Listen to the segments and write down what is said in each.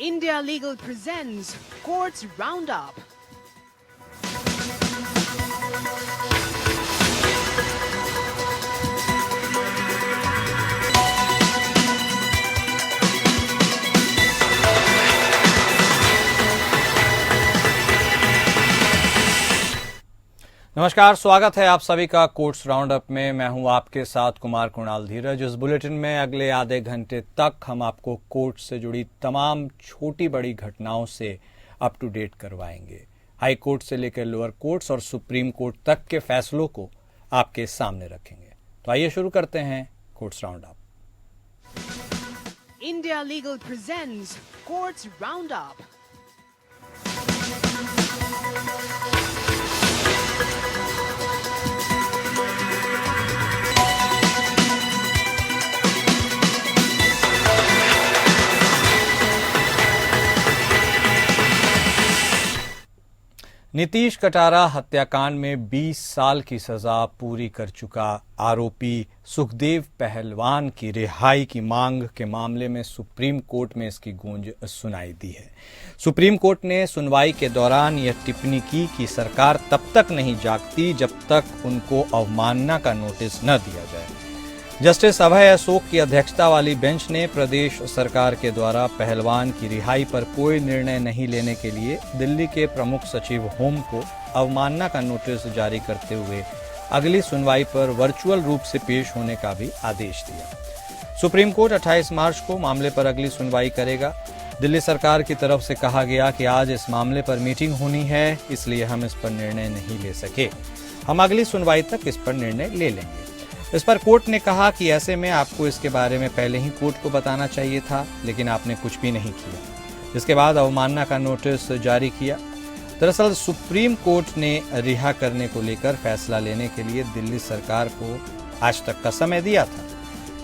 India Legal presents Courts Roundup. नमस्कार, स्वागत है आप सभी का कोर्ट्स राउंडअप में। मैं हूं आपके साथ कुमार कुणाल धीरज। इस बुलेटिन में अगले आधे घंटे तक हम आपको कोर्ट से जुड़ी तमाम छोटी बड़ी घटनाओं से अप टू डेट करवाएंगे। हाई कोर्ट से लेकर लोअर कोर्ट्स और सुप्रीम कोर्ट तक के फैसलों को आपके सामने रखेंगे। तो आइए शुरू करते हैं courts roundup. India Legal presents Courts Roundup. Nitish Katara हत्याकांड में 20 साल की सजा पूरी कर चुका आरोपी सुखदेव पहलवान की रिहाई की मांग के मामले में सुप्रीम कोर्ट में इसकी गूंज सुनाई दी है। सुप्रीम कोर्ट ने सुनवाई के दौरान यह टिप्पणी की कि सरकार तब तक नहीं जागती जब तक उनको अवमानना का नोटिस न दिया जाए। जस्टिस अभय अशोक की अध्यक्षता वाली बेंच ने प्रदेश सरकार के द्वारा पहलवान की रिहाई पर कोई निर्णय नहीं लेने के लिए दिल्ली के प्रमुख सचिव होम को अवमानना का नोटिस जारी करते हुए अगली सुनवाई पर वर्चुअल रूप से पेश होने का भी आदेश दिया। सुप्रीम कोर्ट 28 मार्च को मामले पर अगली सुनवाई करेगा। दिल्ली सरकार की तरफ से कहा गया कि आज इस मामले पर मीटिंग होनी है, इसलिए हम इस पर निर्णय नहीं ले सके। हम अगली सुनवाई तक इस पर निर्णय ले लेंगे। इस पर कोर्ट ने कहा कि ऐसे में आपको इसके बारे में पहले ही कोर्ट को बताना चाहिए था, लेकिन आपने कुछ भी नहीं किया। इसके बाद अवमानना का नोटिस जारी किया। दरअसल सुप्रीम कोर्ट ने रिहा करने को लेकर फैसला लेने के लिए दिल्ली सरकार को आज तक का समय दिया था।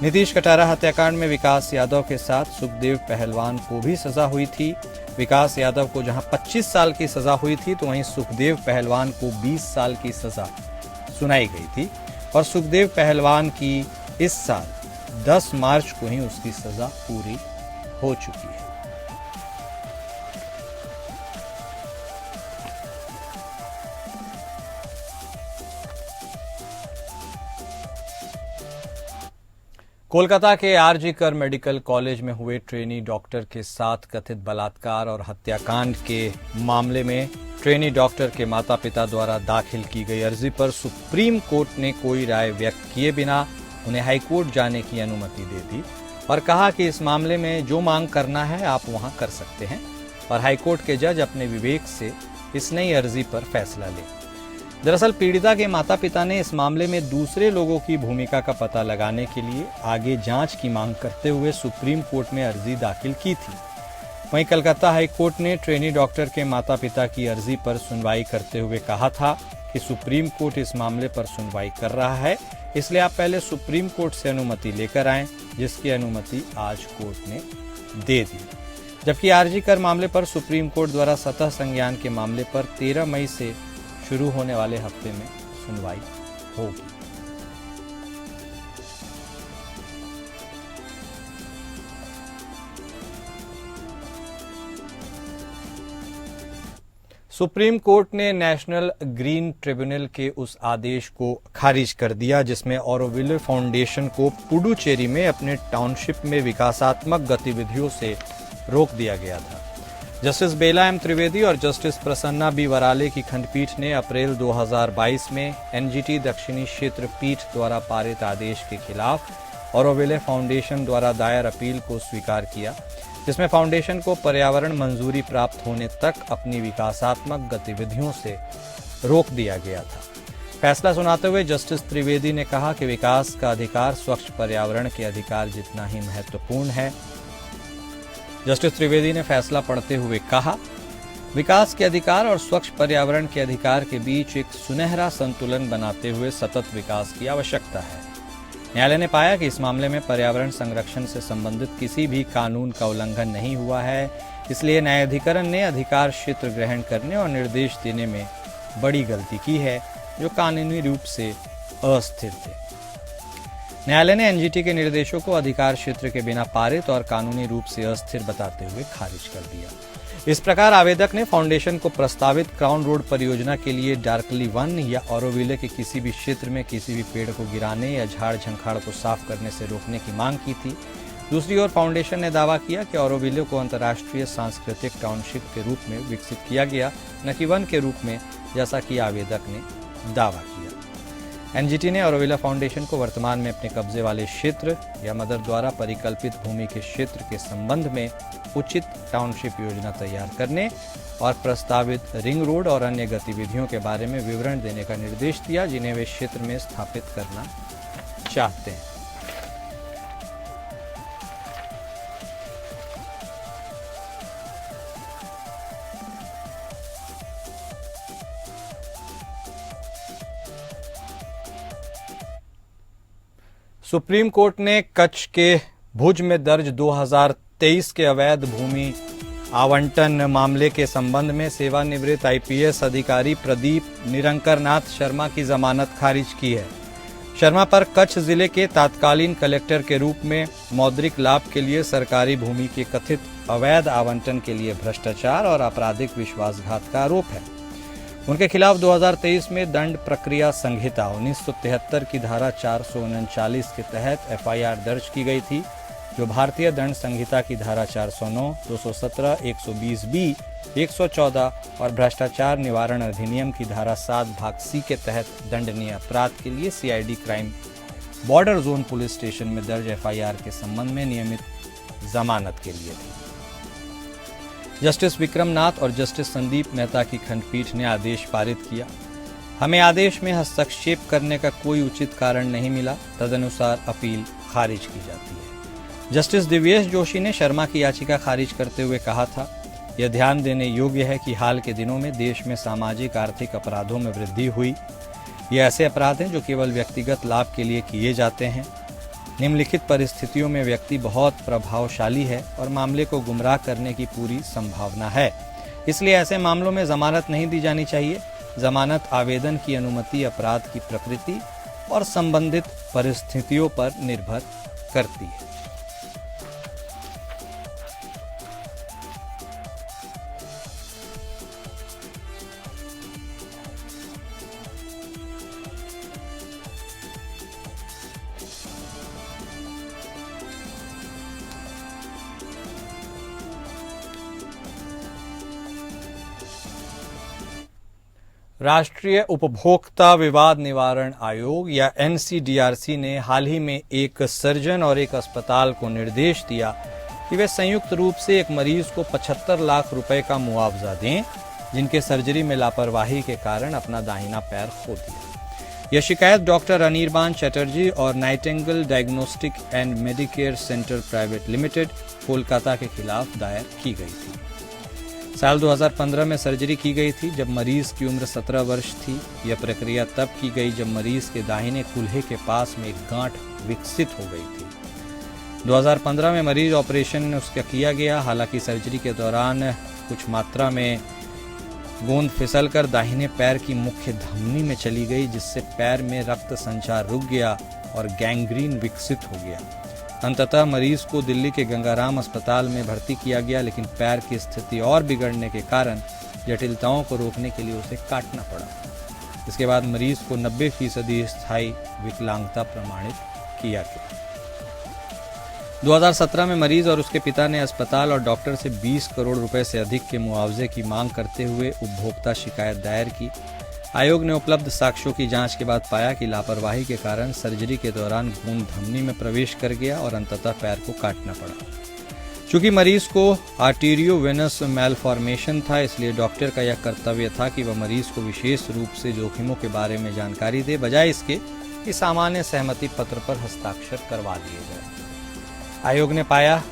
नीतीश कटारा हत्याकांड में विकास यादव के साथ सुखदेव पहलवान को भी सजा हुई थी। विकास यादव को जहां 25 साल की सजा हुई थी, तो वहीं सुखदेव पहलवान को 20 साल की सजा सुनाई गई थी और सुखदेव पहलवान की इस साल 10 मार्च को ही उसकी सजा पूरी हो चुकी है। कोलकाता के आरजी कर मेडिकल कॉलेज में हुए ट्रेनी डॉक्टर के साथ कथित बलात्कार और हत्याकांड के मामले में ट्रेनी डॉक्टर के माता पिता द्वारा दाखिल की गई अर्जी पर सुप्रीम कोर्ट ने कोई राय व्यक्त किए बिना उन्हें हाईकोर्ट जाने की अनुमति दे दी और कहा कि इस मामले में जो मांग करना है आप वहां कर सकते हैं और हाईकोर्ट के जज अपने विवेक से इस नई अर्जी पर फैसला लें। दरअसल पीड़िता के माता पिता ने इस मामले में दूसरे लोगों की भूमिका का पता लगाने के लिए आगे जांच की मांग करते हुए सुप्रीम कोर्ट में अर्जी दाखिल की थी। वहीं कलकत्ता हाई कोर्ट ने ट्रेनी डॉक्टर के माता पिता की अर्जी पर सुनवाई करते हुए कहा था कि सुप्रीम कोर्ट इस मामले पर सुनवाई कर रहा है, इसलिए आप पहले सुप्रीम कोर्ट से अनुमति लेकर आएं, जिसकी अनुमति आज कोर्ट ने दे दी। जबकि आरजी कर मामले पर सुप्रीम कोर्ट द्वारा सतह संज्ञान के मामले पर 13 मई से शुरू होने वाले हफ्ते में सुनवाई होगी। सुप्रीम कोर्ट ने नेशनल ग्रीन ट्रिब्यूनल के उस आदेश को खारिज कर दिया जिसमें ऑरोविले फाउंडेशन को पुडुचेरी में अपने टाउनशिप में विकासात्मक गतिविधियों से रोक दिया गया था। जस्टिस बेला एम त्रिवेदी और जस्टिस प्रसन्ना बी वराले की खंडपीठ ने अप्रैल 2022 में एनजीटी दक्षिणी क्षेत्र पीठ द्वारा पारित आदेश के खिलाफ ऑरोविले फाउंडेशन द्वारा दायर अपील को स्वीकार किया, जिसमें फाउंडेशन को पर्यावरण मंजूरी प्राप्त होने तक अपनी विकासात्मक गतिविधियों से रोक दिया गया था। फैसला सुनाते हुए जस्टिस त्रिवेदी ने कहा कि विकास का अधिकार स्वच्छ पर्यावरण के अधिकार जितना ही महत्वपूर्ण है। जस्टिस त्रिवेदी ने फैसला पढ़ते हुए कहा, विकास के अधिकार और स्वच्छ पर्यावरण के अधिकार के बीच एक सुनहरा संतुलन बनाते हुए सतत विकास की आवश्यकता है। न्यायालय ने पाया कि इस मामले में पर्यावरण संरक्षण से संबंधित किसी भी कानून का उल्लंघन नहीं हुआ है, इसलिए न्यायाधिकरण ने अधिकार क्षेत्र ग्रहण करने और निर्देश देने में बड़ी गलती की है, जो कानूनी रूप से अस्थिर थे। न्यायालय ने एनजीटी के निर्देशों को अधिकार क्षेत्र के बिना पारित और कानूनी रूप से अस्थिर बताते हुए खारिज कर दिया। इस प्रकार आवेदक ने फाउंडेशन को प्रस्तावित क्राउन रोड परियोजना के लिए डार्कली वन या ऑरोविले के किसी भी क्षेत्र में किसी भी पेड़ को गिराने या झाड़ झंखाड़ को साफ करने से रोकने की मांग की थी। दूसरी ओर फाउंडेशन ने दावा किया कि ऑरोविले को अंतर्राष्ट्रीय सांस्कृतिक टाउनशिप के रूप में विकसित किया गया, न कि वन के रूप में, जैसा कि आवेदक ने दावा किया। एनजीटी ने ऑरोविला फाउंडेशन को वर्तमान में अपने कब्जे वाले क्षेत्र या मदर द्वारा परिकल्पित भूमि के क्षेत्र के संबंध में उचित टाउनशिप योजना तैयार करने और प्रस्तावित रिंग रोड और अन्य गतिविधियों के बारे में विवरण देने का निर्देश दिया, जिन्हें वे क्षेत्र में स्थापित करना चाहते हैं। सुप्रीम कोर्ट ने कच्छ के भुज में दर्ज 2023 के अवैध भूमि आवंटन मामले के संबंध में सेवानिवृत्त आईपीएस अधिकारी प्रदीप निरंकरनाथ शर्मा की जमानत खारिज की है। शर्मा पर कच्छ जिले के तत्कालीन कलेक्टर के रूप में मौद्रिक लाभ के लिए सरकारी भूमि के कथित अवैध आवंटन के लिए भ्रष्टाचार और आपराधिक विश्वासघात का आरोप है। उनके खिलाफ 2023 में दंड प्रक्रिया संहिता 1973 की धारा 439 के तहत एफआईआर दर्ज की गई थी, जो भारतीय दंड संहिता की धारा 409, 217, 120 बी, 114 और भ्रष्टाचार निवारण अधिनियम की धारा 7 भाग सी के तहत दंडनीय अपराध के लिए CID crime border zone police station में दर्ज एफआईआर के संबंध में नियमित जमानत के लिए थी। जस्टिस विक्रम नाथ और जस्टिस संदीप मेहता की खंडपीठ ने आदेश पारित किया। हमें आदेश में हस्तक्षेप करने का कोई उचित कारण नहीं मिला, तदनुसार अपील खारिज की जाती है। जस्टिस दिव्येश जोशी ने शर्मा की याचिका खारिज करते हुए कहा था, यह ध्यान देने योग्य है कि हाल के दिनों में देश में सामाजिक आर्थिक अपराधों में वृद्धि हुई। ये ऐसे अपराध हैं जो केवल व्यक्तिगत लाभ के लिए किए जाते हैं। निम्नलिखित परिस्थितियों में व्यक्ति बहुत प्रभावशाली है और मामले को गुमराह करने की पूरी संभावना है, इसलिए ऐसे मामलों में जमानत नहीं दी जानी चाहिए। जमानत आवेदन की अनुमति अपराध की प्रकृति और संबंधित परिस्थितियों पर निर्भर करती है। राष्ट्रीय उपभोक्ता विवाद निवारण आयोग या एनसीडीआरसी ने हाल ही में एक सर्जन और एक अस्पताल को निर्देश दिया कि वे संयुक्त रूप से एक मरीज को 75 लाख रुपए का मुआवजा दें, जिनके सर्जरी में लापरवाही के कारण अपना दाहिना पैर खो दिया। यह शिकायत डॉक्टर अनिर्बान चटर्जी और Nightingale diagnostic and Medicare centre private limited, Kolkata के खिलाफ दायर की गई थी। साल 2015 में सर्जरी की गई थी जब मरीज की उम्र 17 वर्ष थी। यह प्रक्रिया तब की गई जब मरीज के दाहिने कूल्हे के पास में एक गांठ विकसित हो गई थी। 2015 में मरीज ऑपरेशन उसका किया गया। हालांकि सर्जरी के दौरान कुछ मात्रा में गोंद फिसलकर दाहिने पैर की मुख्य धमनी में चली गई, जिससे पैर में रक्त संचार रुक गया और गैंग्रीन विकसित हो गया। अंततः मरीज को दिल्ली के गंगाराम अस्पताल में भर्ती किया गया, लेकिन पैर की स्थिति और बिगड़ने के कारण जटिलताओं को रोकने के लिए उसे काटना पड़ा। इसके बाद मरीज को 90% स्थायी विकलांगता प्रमाणित किया गया। 2017 में मरीज और उसके पिता ने अस्पताल और डॉक्टर से 20 करोड़ रुपए से अधिक के मुआवजे की मांग करते हुए उपभोक्ता शिकायत दायर की। आयोग ने उपलब्ध साक्ष्यों की जांच के बाद पाया कि लापरवाही के कारण सर्जरी के दौरान खून धमनी में प्रवेश कर गया और अंततः पैर को काटना पड़ा। चूंकि मरीज को आर्टेरियोवेनस मैलफॉर्मेशन था, इसलिए डॉक्टर का यह कर्तव्य था कि वह मरीज को विशेष रूप से जोखिमों के बारे में जानकारी दे, बजाय इसके कि सामान्य सहमति पत्र पर हस्ताक्षर करवा दिए जाए। आयोग ने पाया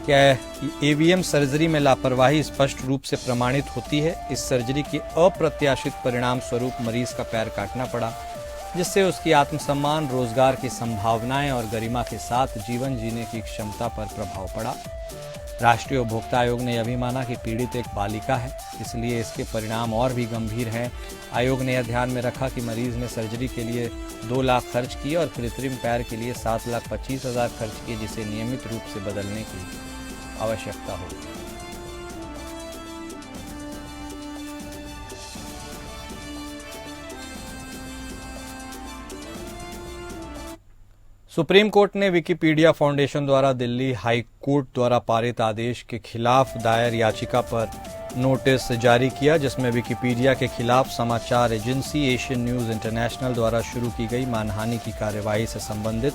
कि एवीएम सर्जरी में लापरवाही स्पष्ट रूप से प्रमाणित होती है। इस सर्जरी के अप्रत्याशित परिणाम स्वरूप मरीज का पैर काटना पड़ा, जिससे उसकी आत्मसम्मान, रोजगार की संभावनाएं और गरिमा के साथ जीवन जीने की क्षमता पर प्रभाव पड़ा। राष्ट्रीय उपभोक्ता आयोग ने यह भी माना कि पीड़ित एक बालिका है, इसलिए इसके परिणाम और भी गंभीर हैं। आयोग ने यह ध्यान में रखा कि मरीज ने सर्जरी के लिए 2 लाख खर्च किए और कृत्रिम पैर के लिए 7,25,000 खर्च किए, जिसे नियमित रूप से बदलने की आवश्यकता होगी। सुप्रीम कोर्ट ने विकिपीडिया फाउंडेशन द्वारा दिल्ली हाई कोर्ट द्वारा पारित आदेश के खिलाफ दायर याचिका पर नोटिस जारी किया, जिसमें विकिपीडिया के खिलाफ समाचार एजेंसी एशियन न्यूज इंटरनेशनल द्वारा शुरू की गई मानहानि की कार्यवाही से संबंधित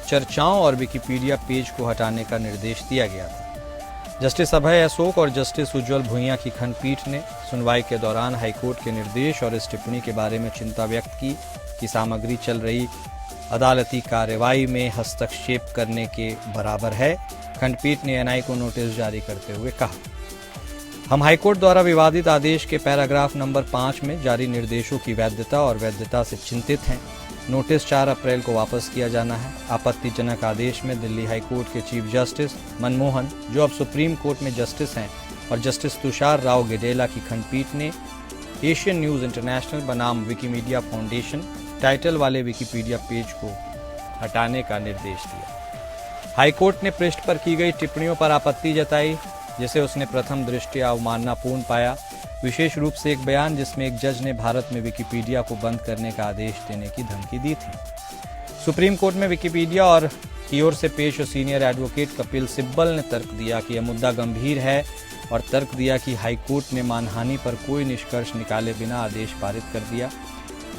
चर्चाओं और विकिपीडिया पेज को हटाने का निर्देश दिया गया था। जस्टिस अभय अशोक और जस्टिस उज्जवल भुइयां की खंडपीठ ने सुनवाई के दौरान हाईकोर्ट के निर्देश और इस टिप्पणी के बारे में चिंता व्यक्त की कि सामग्री चल रही अदालती कार्रवाई में हस्तक्षेप करने के बराबर है। खंडपीठ ने एनआई को नोटिस जारी करते हुए कहा, हम हाईकोर्ट द्वारा विवादित आदेश के पैराग्राफ नंबर 5 में जारी निर्देशों की वैधता और वैधता से चिंतित हैं। नोटिस 4 अप्रैल को वापस किया जाना है। आपत्तिजनक आदेश में दिल्ली हाईकोर्ट के चीफ जस्टिस मनमोहन, जो अब सुप्रीम कोर्ट में जस्टिस हैं, और जस्टिस तुषार राव गेडेला की खंडपीठ ने एशियन न्यूज इंटरनेशनल बनाम विकिमीडिया फाउंडेशन टाइटल वाले विकिपीडिया पेज को हटाने का निर्देश दिया। हाईकोर्ट ने पृष्ठ पर की गई टिप्पणियों पर आपत्ति जताई, जिसे उसने प्रथम दृष्टया अवमाननापूर्ण पाया, विशेष रूप से एक बयान जिसमें एक जज ने भारत में विकिपीडिया को बंद करने का आदेश देने की धमकी दी थी। सुप्रीम कोर्ट में विकिपीडिया और की ओर से पेश सीनियर एडवोकेट कपिल सिब्बल ने तर्क दिया कि यह मुद्दा गंभीर है और तर्क दिया कि हाईकोर्ट ने मानहानि पर कोई निष्कर्ष निकाले बिना आदेश पारित कर दिया।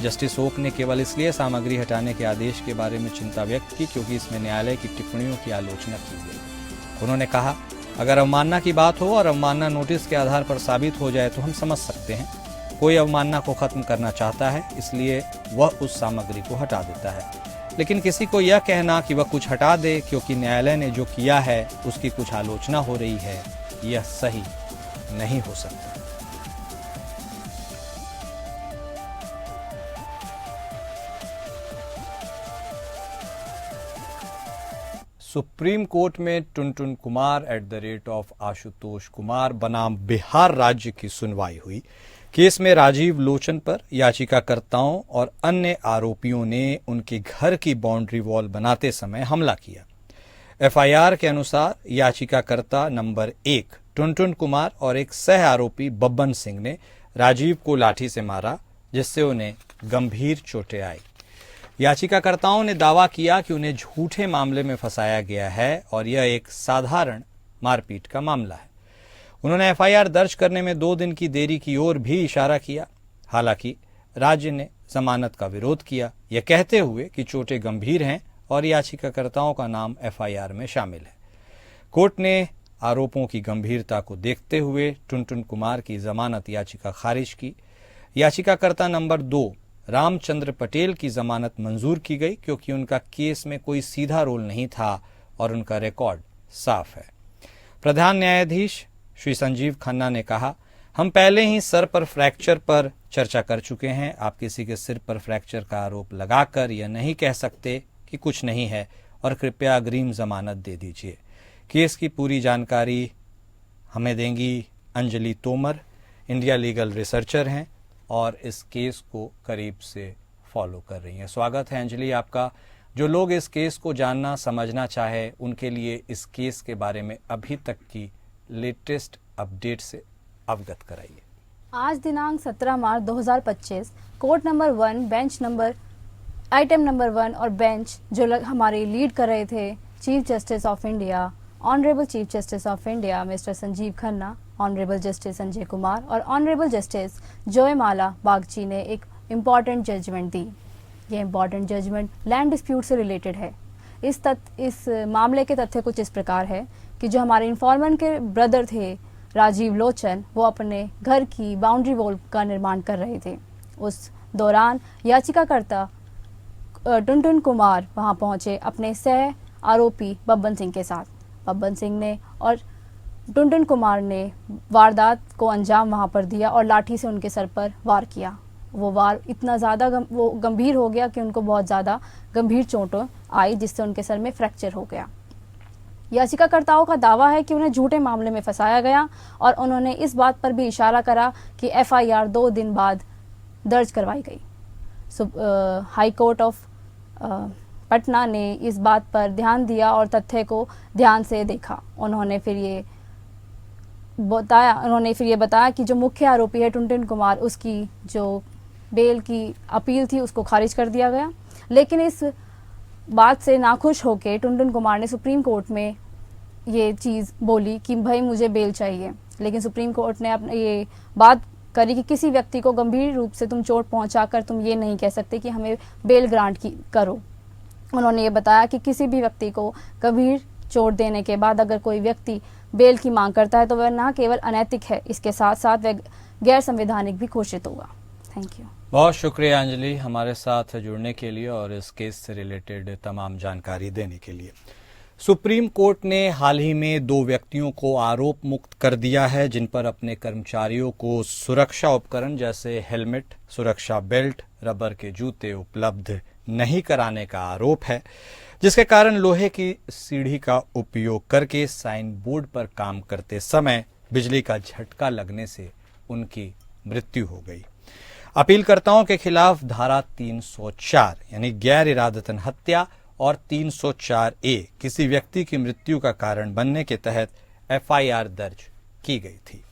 जस्टिस ओक ने केवल इसलिए सामग्री हटाने के आदेश के बारे में चिंता व्यक्त की क्योंकि इसमें न्यायालय की टिप्पणियों की आलोचना की गई। उन्होंने कहा, अगर अवमानना की बात हो और अवमानना नोटिस के आधार पर साबित हो जाए तो हम समझ सकते हैं। कोई अवमानना को खत्म करना चाहता है, इसलिए वह उस सामग्री को हटा देता है। लेकिन किसी को यह कहना कि वह कुछ हटा दे क्योंकि न्यायालय ने जो किया है उसकी कुछ आलोचना हो रही है, यह सही नहीं हो सकता। सुप्रीम कोर्ट में टुनटुन कुमार @ आशुतोष कुमार बनाम बिहार राज्य की सुनवाई हुई। केस में राजीव लोचन पर याचिकाकर्ताओं और अन्य आरोपियों ने उनके घर की बाउंड्री वॉल बनाते समय हमला किया। एफआईआर के अनुसार याचिकाकर्ता नंबर 1 टुनटुन कुमार और एक सह आरोपी बब्बन सिंह ने राजीव को लाठी से मारा, जिससे उन्हें गंभीर चोटें आई। याचिकाकर्ताओं ने दावा किया कि उन्हें झूठे मामले में फंसाया गया है और यह एक साधारण मारपीट का मामला है। उन्होंने एफआईआर दर्ज करने में 2 दिन की देरी की ओर भी इशारा किया। हालांकि राज्य ने जमानत का विरोध किया, यह कहते हुए कि चोटें गंभीर हैं और याचिकाकर्ताओं का नाम एफआईआर में शामिल है। कोर्ट ने आरोपों की गंभीरता को देखते हुए टुनटुन कुमार की जमानत याचिका खारिज की। याचिकाकर्ता नंबर 2 रामचंद्र पटेल की जमानत मंजूर की गई क्योंकि उनका केस में कोई सीधा रोल नहीं था और उनका रिकॉर्ड साफ है। प्रधान न्यायाधीश श्री संजीव खन्ना ने कहा, हम पहले ही सर पर फ्रैक्चर पर चर्चा कर चुके हैं। आप किसी के सिर पर फ्रैक्चर का आरोप लगाकर यह नहीं कह सकते कि कुछ नहीं है और कृपया अग्रिम जमानत दे दीजिए। केस की पूरी जानकारी हमें देंगी Anjali Tomar, India legal researcher हैं और इस केस को करीब से फॉलो कर रही हैं। स्वागत है अंजलि आपका। जो लोग इस केस को जानना समझना चाहे उनके लिए इस केस के बारे में अभी तक की लेटेस्ट अपडेट से अवगत कराइए। आज दिनांक 17 मार्च 2025 court number 1 bench number item number 1 और बेंच जो हमारे लीड कर रहे थे chief justice of India, honourable chief justice of India mister Sanjeev Khanna, honourable justice Sanjay Kumar और ऑनरेबल जस्टिस जयमाला बागची ने एक इम्पॉर्टेंट जजमेंट दी। ये इम्पॉर्टेंट जजमेंट लैंड डिस्प्यूट से रिलेटेड है। इस मामले के तथ्य कुछ इस प्रकार है कि जो हमारे इन्फॉर्मेंट के ब्रदर थे राजीव लोचन, वो अपने घर की बाउंड्री वॉल का निर्माण कर रहे थे। उस दौरान याचिकाकर्ता टुनटुन कुमार वहां पहुंचे अपने सह आरोपी बब्बन सिंह के साथ। बब्बन सिंह ने और टुनटुन कुमार ने वारदात को अंजाम वहां पर दिया और लाठी से उनके सर पर वार किया। वो वार इतना ज़्यादा गंभीर हो गया कि उनको बहुत ज़्यादा गंभीर चोटें आई, जिससे उनके सर में फ्रैक्चर हो गया। याचिकाकर्ताओं का दावा है कि उन्हें झूठे मामले में फंसाया गया और उन्होंने इस बात पर भी इशारा करा कि एफआईआर 2 दिन बाद दर्ज करवाई गई। हाई कोर्ट ऑफ पटना ने इस बात पर ध्यान दिया और तथ्य को ध्यान से देखा। उन्होंने फिर ये बताया कि जो मुख्य आरोपी है टुनटुन कुमार, उसकी जो बेल की अपील थी उसको खारिज कर दिया गया। लेकिन इस बात से नाखुश होकर टुनटुन कुमार ने सुप्रीम कोर्ट में ये चीज़ बोली कि भाई मुझे बेल चाहिए। लेकिन सुप्रीम कोर्ट ने अपने ये बात करी कि किसी व्यक्ति को गंभीर रूप से तुम चोट पहुंचाकर तुम ये नहीं कह सकते कि हमें बेल ग्रांट करो। उन्होंने ये बताया कि किसी भी व्यक्ति को गंभीर चोट देने के बाद अगर कोई व्यक्ति बेल की मांग करता है तो वह न केवल अनैतिक है, इसके साथ साथ वह गैर संवैधानिक भी घोषित होगा। Thank you. बहुत शुक्रिया अंजलि हमारे साथ जुड़ने के लिए और इस केस से रिलेटेड तमाम जानकारी देने के लिए। सुप्रीम कोर्ट ने हाल ही में 2 व्यक्तियों को आरोप मुक्त कर दिया है जिन पर अपने कर्मचारियों को सुरक्षा उपकरण जैसे हेलमेट, सुरक्षा बेल्ट, रबर के जूते उपलब्ध नहीं कराने का आरोप है, जिसके कारण लोहे की सीढ़ी का उपयोग करके साइन बोर्ड पर काम करते समय बिजली का झटका लगने से उनकी मृत्यु हो गई। अपीलकर्ताओं के खिलाफ धारा 304 यानी गैर इरादतन हत्या और 304A किसी व्यक्ति की मृत्यु का कारण बनने के तहत एफआईआर दर्ज की गई थी।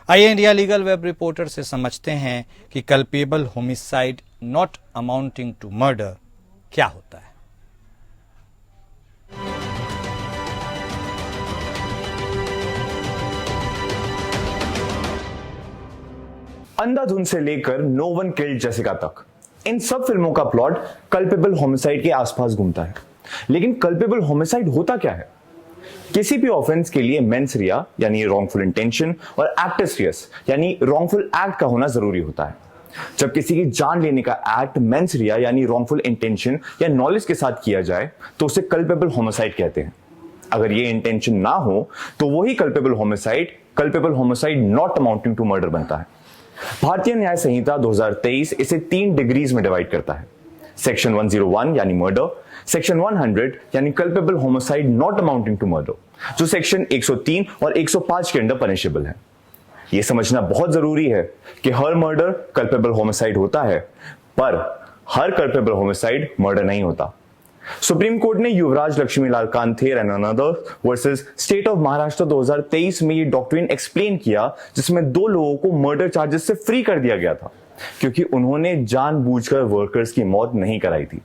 आइए इंडिया लीगल वेब रिपोर्टर से समझते हैं कि culpable homicide not amounting to murder क्या होता है। अंधाधुन से लेकर नो वन किल्ड जेसिका तक, इन सब फिल्मों का प्लॉट कल्पेबल होमिसाइड के आसपास घूमता है। लेकिन कल्पेबल होमिसाइड होता क्या है? किसी भी ऑफेंस के लिए मेंस रिया यानी रॉन्गफुल इंटेंशन और एक्टस रियस यानी रॉन्गफुल एक्ट का होना जरूरी होता है। जब किसी की जान लेने का एक्ट मेंस रिया यानी रॉन्गफुल इंटेंशन या नॉलेज के साथ किया जाए तो उसे कल्पेबल होमिसाइड कहते हैं। अगर ये इंटेंशन ना हो तो वही culpable homicide not amounting to murder बनता है। भारतीय न्याय संहिता 2023 इसे 3 डिग्रीज में डिवाइड करता है। सेक्शन 101 यानी मर्डर, सेक्शन 100 यानी culpable homicide not amounting to murder, जो सेक्शन 103 और 105 के अंडर पनिशेबल है। यह समझना बहुत जरूरी है कि हर मर्डर कल्पेबल होमिसाइड होता है, पर हर कल्पेबल होमिसाइड मर्डर नहीं होता। सुप्रीम कोर्ट ने Yuvraj Laxmilal Kanther and another versus state of Maharashtra 2023 में ये डॉक्ट्रिन एक्सप्लेन किया, जिसमें 2 लोगों को मर्डर चार्जेस से फ्री कर दिया गया था क्योंकि उन्होंने जानबूझकर वर्कर्स की मौत नहीं कराई थी।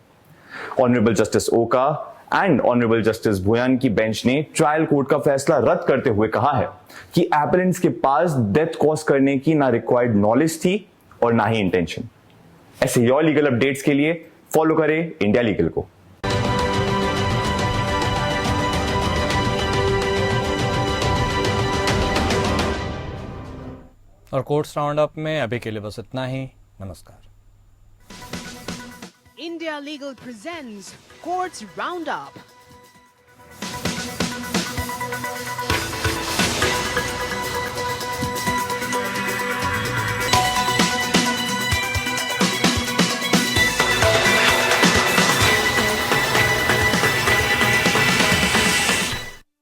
ऑनरेबल जस्टिस ओका एंड ऑनरेबल जस्टिस भुयान की बेंच ने ट्रायल कोर्ट का फैसला रद्द करते हुए कहा है कि एपेरेंट्स के पास डेथ कॉज करने की ना रिक्वायर्ड नॉलेज थी और ना ही इंटेंशन। ऐसे और लीगल अपडेट्स के लिए फॉलो करें इंडिया लीगल को। और कोर्ट्स राउंड अप में अभी के लिए बस इतना ही। नमस्कार। India Legal presents Courts Roundup.